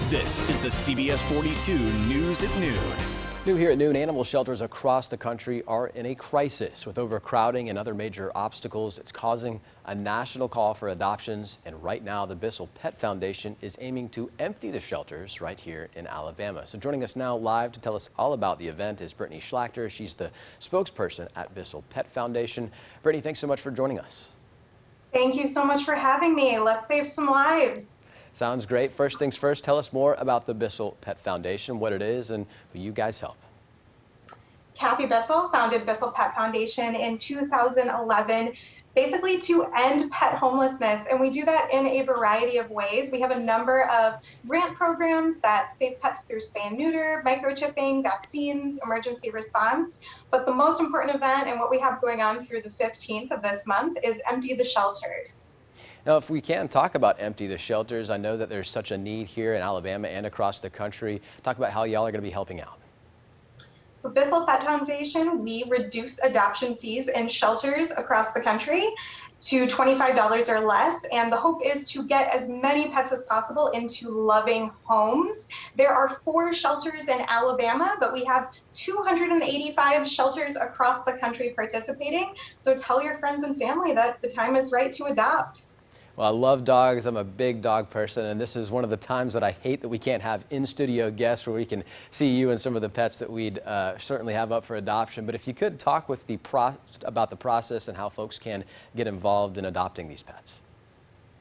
This is the CBS 42 News at Noon. New here at noon, animal shelters across the country are in a crisis. With overcrowding and other major obstacles, it's causing a national call for adoptions. And right now, the Bissell Pet Foundation is aiming to empty the shelters right here in Alabama. So joining us now live to tell us all about the event is Brittany Schlachter. She's the spokesperson at Bissell Pet Foundation. Brittany, thanks so much for joining us. Thank you so much for having me. Let's save some lives. Sounds great. First things first, tell us more about the Bissell Pet Foundation, what it is, and who you guys help. Kathy Bissell founded Bissell Pet Foundation in 2011, basically to end pet homelessness. And we do that in a variety of ways. We have a number of grant programs that save pets through spay and neuter, microchipping, vaccines, emergency response. But the most important event and what we have going on through the 15th of this month is Empty the Shelters. Now, if we can talk about Empty the Shelters, I know that there's such a need here in Alabama and across the country. Talk about how y'all are going to be helping out. So Bissell Pet Foundation, we reduce adoption fees in shelters across the country to $25 or less. And the hope is to get as many pets as possible into loving homes. There are 4 shelters in Alabama, but we have 285 shelters across the country participating. So tell your friends and family that the time is right to adopt. Well, I love dogs. I'm a big dog person, and this is one of the times that I hate that we can't have in-studio guests where we can see you and some of the pets that we'd certainly have up for adoption. But if you could talk with about the process and how folks can get involved in adopting these pets.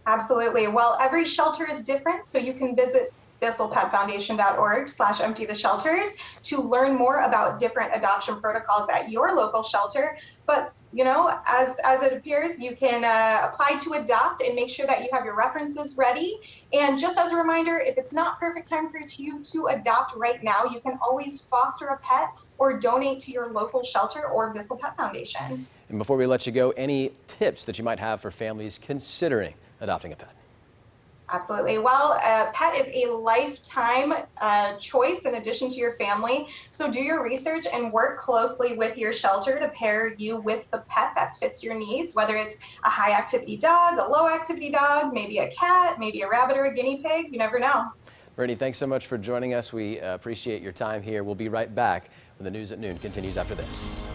Absolutely. Well, every shelter is different, so you can visit BissellPetFoundation.org/emptytheshelters to learn more about different adoption protocols at your local shelter. But you know, as it appears, you can apply to adopt and make sure that you have your references ready. And just as a reminder, if it's not perfect time for you to adopt right now, you can always foster a pet or donate to your local shelter or Bissell Pet Foundation. And before we let you go, any tips that you might have for families considering adopting a pet? Absolutely. Well, a pet is a lifetime choice in addition to your family. So do your research and work closely with your shelter to pair you with the pet that fits your needs, whether it's a high activity dog, a low activity dog, maybe a cat, maybe a rabbit or a guinea pig. You never know. Brittany, thanks so much for joining us. We appreciate your time here. We'll be right back when the News at Noon continues after this.